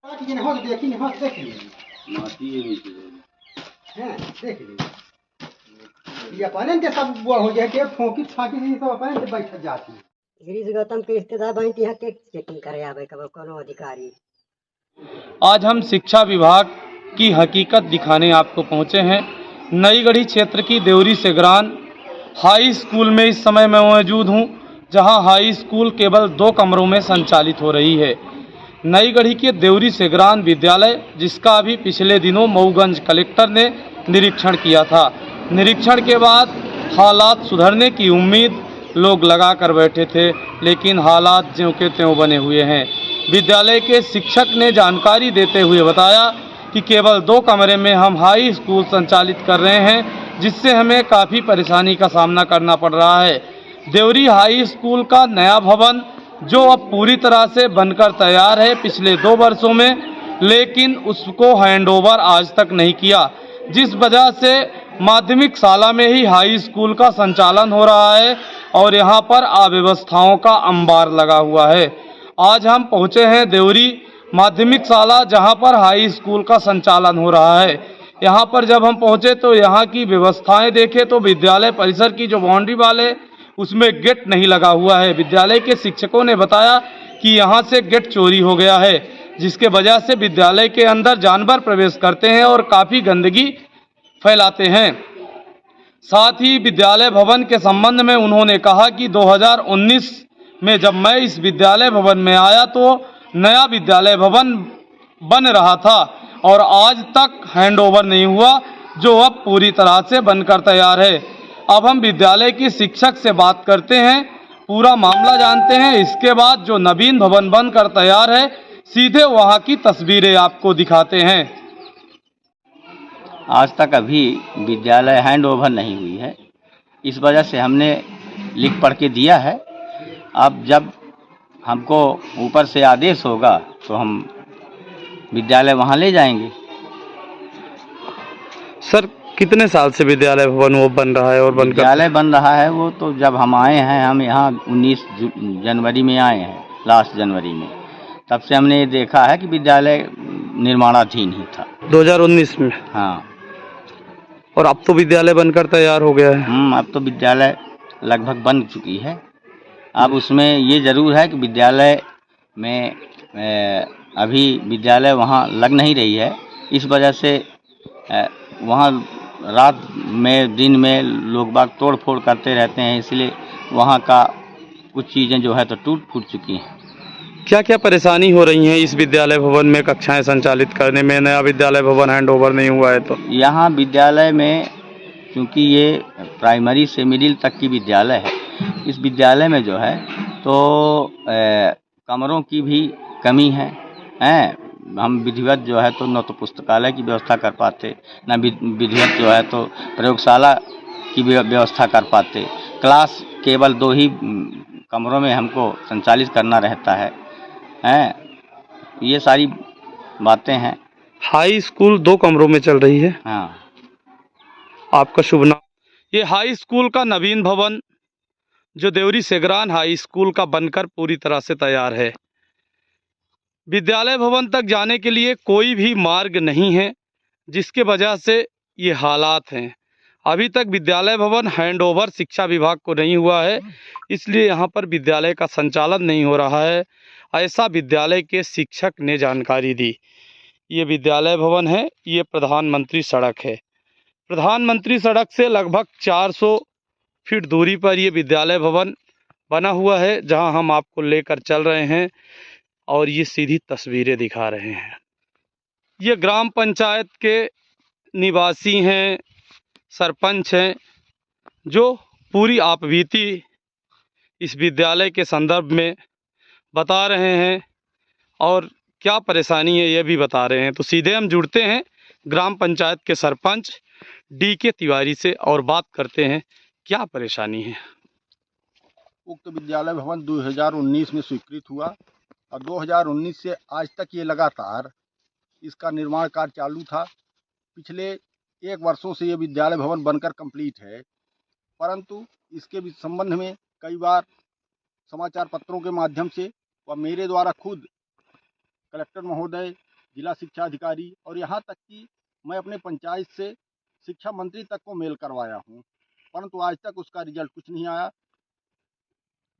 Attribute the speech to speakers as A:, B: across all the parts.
A: देख ये अपने के सब बुआ हो जाए के फोंकी छाकी नहीं सब अपने से बैठ जाती गिरीश गौतम के रिश्तेदार बहन यहाँ के चेकिंग करे आवे कब कोनो अधिकारी।
B: आज हम शिक्षा विभाग की हकीकत दिखाने आपको पहुंचे हैं। नई गढ़ी क्षेत्र की देवरी सेगरान हाई स्कूल में इस समय मैं मौजूद हूं, जहां हाई स्कूल केवल 2 कमरों में संचालित हो रही है। नई गढ़ी के देवरी सेगरान विद्यालय, जिसका अभी पिछले दिनों मऊगंज कलेक्टर ने निरीक्षण किया था। निरीक्षण के बाद हालात सुधरने की उम्मीद लोग लगा कर बैठे थे, लेकिन हालात ज्यों के त्यों बने हुए हैं। विद्यालय के शिक्षक ने जानकारी देते हुए बताया कि केवल 2 कमरे में हम हाई स्कूल संचालित कर रहे हैं, जिससे हमें काफ़ी परेशानी का सामना करना पड़ रहा है। देवरी हाई स्कूल का नया भवन जो अब पूरी तरह से बनकर तैयार है पिछले 2 वर्षों में, लेकिन उसको हैंडओवर आज तक नहीं किया, जिस वजह से माध्यमिक शाला में ही हाई स्कूल का संचालन हो रहा है और यहाँ पर अव्यवस्थाओं का अंबार लगा हुआ है। आज हम पहुँचे हैं देवरी माध्यमिक शाला, जहाँ पर हाई स्कूल का संचालन हो रहा है। यहाँ पर जब हम पहुँचे तो यहाँ की व्यवस्थाएं देखे तो विद्यालय परिसर की जो बाउंड्री वाल है उसमें गेट नहीं लगा हुआ है। विद्यालय के शिक्षकों ने बताया कि यहाँ से गेट चोरी हो गया है, जिसके वजह से विद्यालय के अंदर जानवर प्रवेश करते हैं और काफ़ी गंदगी फैलाते हैं। साथ ही विद्यालय भवन के संबंध में उन्होंने कहा कि 2019 में जब मैं इस विद्यालय भवन में आया तो नया विद्यालय भवन बन रहा था और आज तक हैंडओवर नहीं हुआ, जो अब पूरी तरह से बनकर तैयार है। अब हम विद्यालय की शिक्षक से बात करते हैं, पूरा मामला जानते हैं। इसके बाद जो नवीन भवन बनकर तैयार है, सीधे वहां की तस्वीरें आपको दिखाते हैं।
C: आज तक अभी विद्यालय हैंडओवर नहीं हुई है, इस वजह से हमने लिख पढ़ के दिया है। अब जब हमको ऊपर से आदेश होगा तो हम विद्यालय वहां ले जाएंगे।
B: सर, कितने साल से विद्यालय भवन वो बन रहा है और
C: विद्यालय बन रहा है वो तो जब हम आए हैं, हम यहाँ 19 जनवरी में आए हैं, लास्ट जनवरी में, तब से हमने ये देखा है कि विद्यालय निर्माणाधीन ही था
B: 2019 में।
C: हाँ,
B: और अब तो विद्यालय बनकर तैयार हो गया है।
C: अब तो विद्यालय लगभग बन चुकी है। अब उसमें ये ज़रूर है कि विद्यालय में अभी विद्यालय वहाँ लग नहीं रही है, इस वजह से वहाँ रात में दिन में लोग बाग तोड़ फोड़ करते रहते हैं, इसलिए वहाँ का कुछ चीज़ें जो है तो टूट फूट चुकी हैं।
B: क्या क्या परेशानी हो रही है इस विद्यालय भवन में कक्षाएं संचालित करने में? नया विद्यालय भवन हैंडओवर नहीं हुआ है तो
C: यहाँ विद्यालय में, क्योंकि ये प्राइमरी से मिडिल तक की विद्यालय है, इस विद्यालय में जो है तो कमरों की भी कमी है। हम विधिवत जो है तो न तो पुस्तकालय की व्यवस्था कर पाते, न विधिवत जो है तो प्रयोगशाला की व्यवस्था कर पाते। क्लास केवल 2 ही कमरों में हमको संचालित करना रहता है। ये सारी बातें हैं।
B: हाई स्कूल 2 कमरों में चल रही है।
C: हाँ।
B: आपका शुभ नाम? ये हाई स्कूल का नवीन भवन जो देवरी सेगरान हाई स्कूल का बनकर पूरी तरह से तैयार है। विद्यालय भवन तक जाने के लिए कोई भी मार्ग नहीं है, जिसके वजह से ये हालात हैं। अभी तक विद्यालय भवन हैंडओवर शिक्षा विभाग को नहीं हुआ है, इसलिए यहाँ पर विद्यालय का संचालन नहीं हो रहा है, ऐसा विद्यालय के शिक्षक ने जानकारी दी। ये विद्यालय भवन है, ये प्रधानमंत्री सड़क है। प्रधानमंत्री सड़क से लगभग 400 फीट दूरी पर ये विद्यालय भवन बना हुआ है, जहां हम आपको लेकर चल रहे हैं और ये सीधी तस्वीरें दिखा रहे हैं। ये ग्राम पंचायत के निवासी हैं, सरपंच हैं, जो पूरी आपबीती इस विद्यालय के संदर्भ में बता रहे हैं और क्या परेशानी है ये भी बता रहे हैं। तो सीधे हम जुड़ते हैं ग्राम पंचायत के सरपंच DK तिवारी से और बात करते हैं क्या परेशानी है।
D: उक्त विद्यालय भवन 2019 में स्वीकृत हुआ और 2019 से आज तक ये लगातार इसका निर्माण कार्य चालू था। पिछले 1 वर्षों से ये विद्यालय भवन बनकर कंप्लीट है, परंतु इसके संबंध में कई बार समाचार पत्रों के माध्यम से व मेरे द्वारा खुद कलेक्टर महोदय जिला शिक्षा अधिकारी और यहाँ तक कि मैं अपने पंचायत से शिक्षा मंत्री तक को मेल करवाया हूँ, परंतु आज तक उसका रिजल्ट कुछ नहीं आया।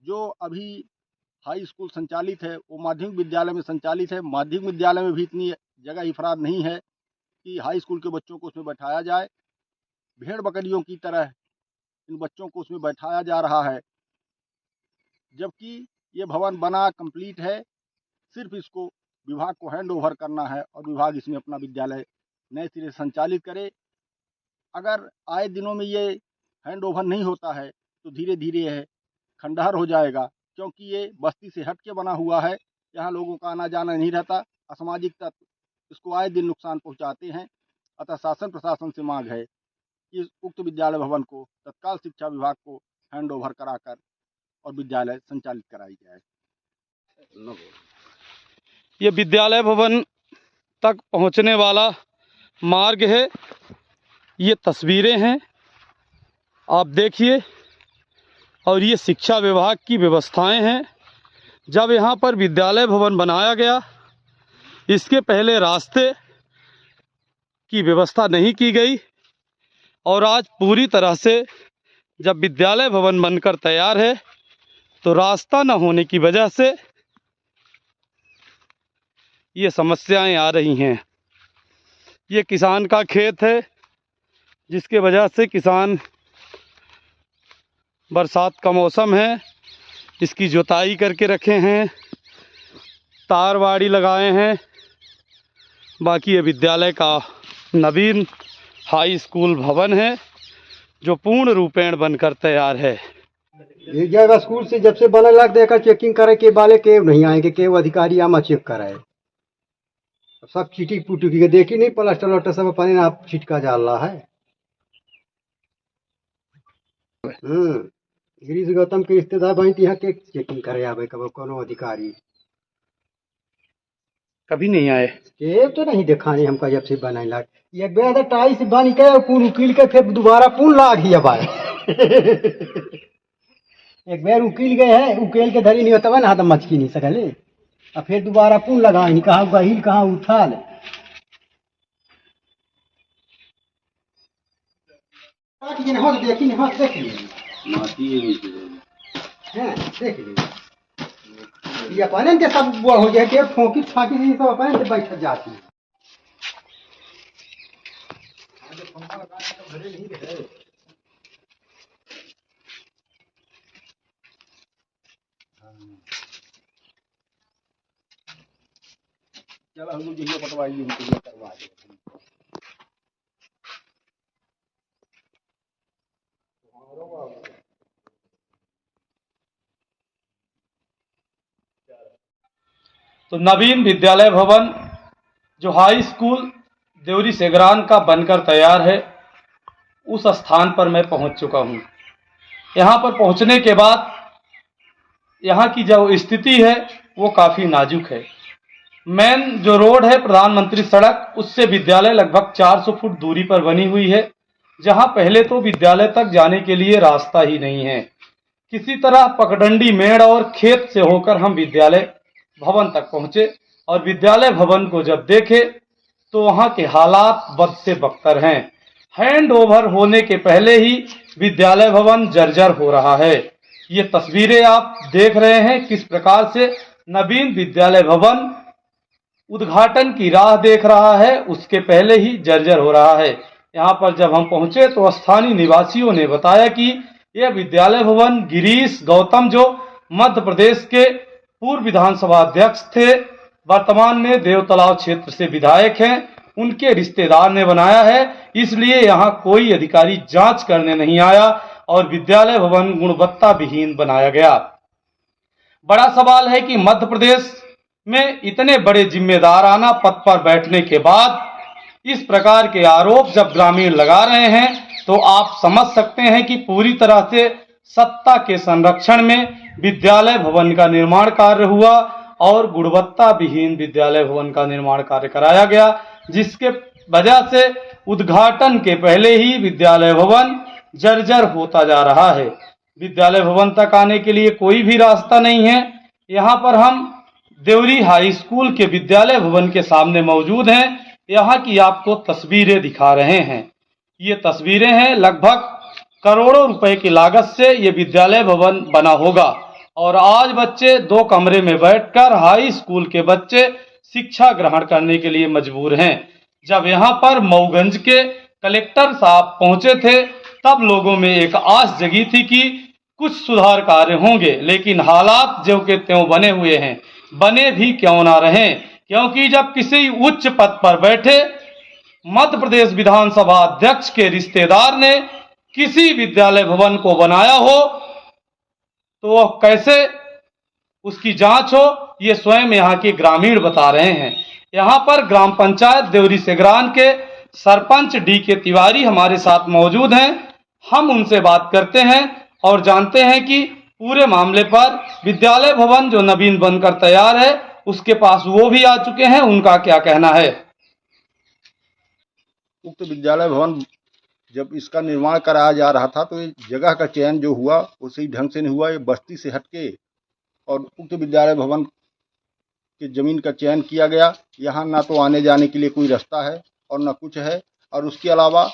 D: जो अभी हाई स्कूल संचालित है वो माध्यमिक विद्यालय में संचालित है। माध्यमिक विद्यालय में भी इतनी जगह इफराद नहीं है कि हाई स्कूल के बच्चों को उसमें बैठाया जाए। भेड़ बकरियों की तरह इन बच्चों को उसमें बैठाया जा रहा है, जबकि ये भवन बना कंप्लीट है। सिर्फ इसको विभाग को हैंड ओवर करना है और विभाग इसमें अपना विद्यालय नए सिरे से संचालित करे। अगर आए दिनों में ये हैंड ओवर नहीं होता है तो धीरे धीरे यह खंडहर हो जाएगा, क्योंकि ये बस्ती से हट के बना हुआ है। यहाँ लोगों का आना जाना नहीं रहता। असामाजिक तत्व इसको आए दिन नुकसान पहुँचाते हैं। अतः शासन प्रशासन से मांग है कि उक्त विद्यालय भवन को तत्काल शिक्षा विभाग को हैंड ओवर कराकर और विद्यालय संचालित कराई जाए।
B: ये विद्यालय भवन तक पहुंचने वाला मार्ग है। ये तस्वीरें हैं, आप देखिए। और ये शिक्षा विभाग की व्यवस्थाएं हैं। जब यहाँ पर विद्यालय भवन बनाया गया, इसके पहले रास्ते की व्यवस्था नहीं की गई और आज पूरी तरह से जब विद्यालय भवन बनकर तैयार है तो रास्ता न होने की वजह से ये समस्याएं आ रही हैं। ये किसान का खेत है, जिसके वजह से किसान, बरसात का मौसम है, इसकी जुताई करके रखे हैं, तारवाड़ी लगाए हैं। बाकी ये विद्यालय का नवीन हाई स्कूल भवन है जो पूर्ण रूपेण बनकर तैयार है।
A: एक जगह स्कूल से जब से बना लग देकर चेकिंग करे के वाले केव नहीं आएंगे, केव अधिकारी आमा चेक कराए। सब चीटी पुटी की देखी नहीं, प्लास्टर वस्टर सब अपने आप छिटका जा रहा है। गिरीश गौतम के रिश्तेदार बहन यहाँ के चेकिंग करे आवे कब कोनो अधिकारी
B: कभी नहीं आए।
A: केव तो नहीं दिखाने हमका जब से बनाए लाग। एक बेर टाई से बन के पूल उकील के फिर दोबारा पूल लाग ही अब आए। एक बेर उकील गए हैं, उकेल के धरी नहीं होता ना, तो मचकी नहीं सकले। और फिर दोबारा पुल लगा नहीं, कहाँ गहिल कहाँ उठा ले। देखी नहीं, हाथ देख लीजिए, देख लीजिए। ये अपने के सब बुआ हो जाए के फोंकी छाकी नहीं, सब अपने से बैठ जाती है।
D: चलो हम लोग यही पटवाई करवा दें।
B: तो नवीन विद्यालय भवन जो हाई स्कूल देवरी सेगरान का बनकर तैयार है, उस स्थान पर मैं पहुंच चुका हूं। यहां पर पहुंचने के बाद यहां की जो स्थिति है वो काफ़ी नाजुक है। मेन जो रोड है प्रधानमंत्री सड़क, उससे विद्यालय लगभग 400 फुट दूरी पर बनी हुई है, जहां पहले तो विद्यालय तक जाने के लिए रास्ता ही नहीं है। किसी तरह पगडंडी मेड़ और खेत से होकर हम विद्यालय भवन तक पहुंचे और विद्यालय भवन को जब देखे तो वहां के हालात बद से बदतर हैं। हैंड ओवर होने के पहले ही विद्यालय भवन जर्जर हो रहा है। ये तस्वीरें आप देख रहे हैं किस प्रकार से नवीन विद्यालय भवन उद्घाटन की राह देख रहा है, उसके पहले ही जर्जर हो रहा है। यहाँ पर जब हम पहुंचे तो स्थानीय निवासियों ने बताया कि यह विद्यालय भवन गिरीश गौतम, जो मध्य प्रदेश के पूर्व विधानसभा अध्यक्ष थे, वर्तमान में देवतलाव क्षेत्र से विधायक हैं, उनके रिश्तेदार ने बनाया है। इसलिए यहाँ कोई अधिकारी जांच करने नहीं आया और विद्यालय भवन गुणवत्ता विहीन बनाया गया। बड़ा सवाल है कि मध्य प्रदेश में इतने बड़े जिम्मेदाराना पद पर बैठने के बाद इस प्रकार के आरोप जब ग्रामीण लगा रहे हैं तो आप समझ सकते हैं कि पूरी तरह से सत्ता के संरक्षण में विद्यालय भवन का निर्माण कार्य हुआ और गुणवत्ता विहीन विद्यालय भवन का निर्माण कार्य कराया गया, जिसके वजह से उद्घाटन के पहले ही विद्यालय भवन जर्जर होता जा रहा है। विद्यालय भवन तक आने के लिए कोई भी रास्ता नहीं है। यहाँ पर हम देवरी हाई स्कूल के विद्यालय भवन के सामने मौजूद हैं। यहाँ की आपको तस्वीरें दिखा रहे हैं। ये तस्वीरें हैं, लगभग करोड़ों रुपए की लागत से ये विद्यालय भवन बना होगा और आज बच्चे 2 कमरे में बैठकर हाई स्कूल के बच्चे शिक्षा ग्रहण करने के लिए मजबूर हैं। जब यहाँ पर मऊगंज के कलेक्टर साहब पहुंचे थे तब लोगों में एक आस जगी थी कि कुछ सुधार कार्य होंगे, लेकिन हालात जो के त्यों बने हुए हैं, बने भी क्यों ना रहें, क्योंकि जब किसी उच्च पद पर बैठे मध्य प्रदेश विधानसभा अध्यक्ष के रिश्तेदार ने किसी विद्यालय भवन को बनाया हो तो वह कैसे उसकी जांच हो, ये स्वयं यहाँ के ग्रामीण बता रहे हैं। यहाँ पर ग्राम पंचायत देवरी सेगरान के सरपंच डी.के. तिवारी हमारे साथ मौजूद हैं। हम उनसे बात करते हैं और जानते हैं कि पूरे मामले पर विद्यालय भवन जो नवीन बनकर तैयार है उसके पास वो भी आ चुके हैं, उनका क्या कहना है।
D: उक्त विद्यालय भवन जब इसका निर्माण कराया जा रहा था तो ये जगह का चयन जो हुआ उसी ढंग से नहीं हुआ। ये बस्ती से हटके और उक्त विद्यालय भवन की जमीन का चयन किया गया। यहाँ ना तो आने जाने के लिए कोई रास्ता है और ना कुछ है, और उसके अलावा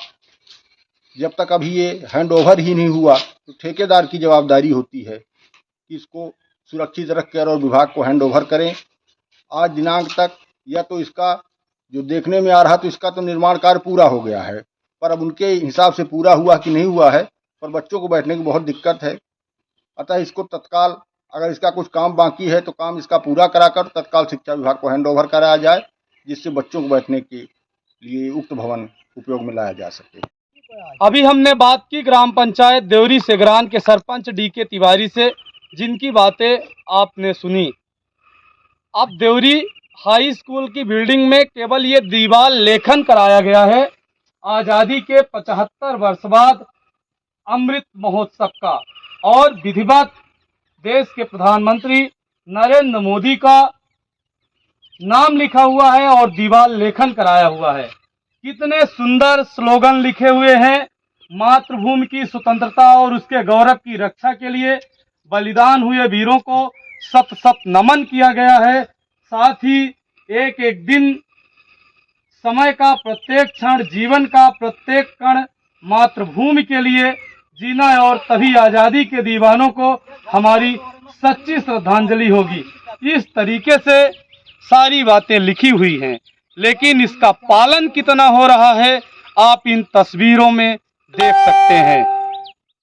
D: जब तक अभी ये हैंड ओवर ही नहीं हुआ तो ठेकेदार की जवाबदारी होती है कि इसको सुरक्षित रख कर और विभाग को हैंड ओवर करें। आज दिनांक तक या तो इसका जो देखने में आ रहा तो इसका तो निर्माण कार्य पूरा हो गया है, पर अब उनके हिसाब से पूरा हुआ कि नहीं हुआ है, पर बच्चों को बैठने की बहुत दिक्कत है। अतः इसको तत्काल, अगर इसका कुछ काम बाकी है तो काम इसका पूरा कराकर तत्काल शिक्षा विभाग को हैंड ओवर कराया जाए, जिससे बच्चों को बैठने के लिए उक्त भवन उपयोग में लाया जा सके।
B: अभी हमने बात की ग्राम पंचायत देवरी सेगरान के सरपंच डी.के. तिवारी से, जिनकी बातें आपने सुनी। अब देवरी हाई स्कूल की बिल्डिंग में केवल ये दीवार लेखन कराया गया है आज़ादी के 75 वर्ष बाद अमृत महोत्सव का, और विधिवत देश के प्रधानमंत्री नरेंद्र मोदी का नाम लिखा हुआ है और दीवार लेखन कराया हुआ है। कितने सुंदर स्लोगन लिखे हुए हैं। मातृभूमि की स्वतंत्रता और उसके गौरव की रक्षा के लिए बलिदान हुए वीरों को शत शत नमन किया गया है। साथ ही एक एक दिन, समय का प्रत्येक क्षण, जीवन का प्रत्येक कण मातृभूमि के लिए जीना है, और तभी आज़ादी के दीवानों को हमारी सच्ची श्रद्धांजलि होगी। इस तरीके से सारी बातें लिखी हुई हैं, लेकिन इसका पालन कितना हो रहा है आप इन तस्वीरों में देख सकते हैं।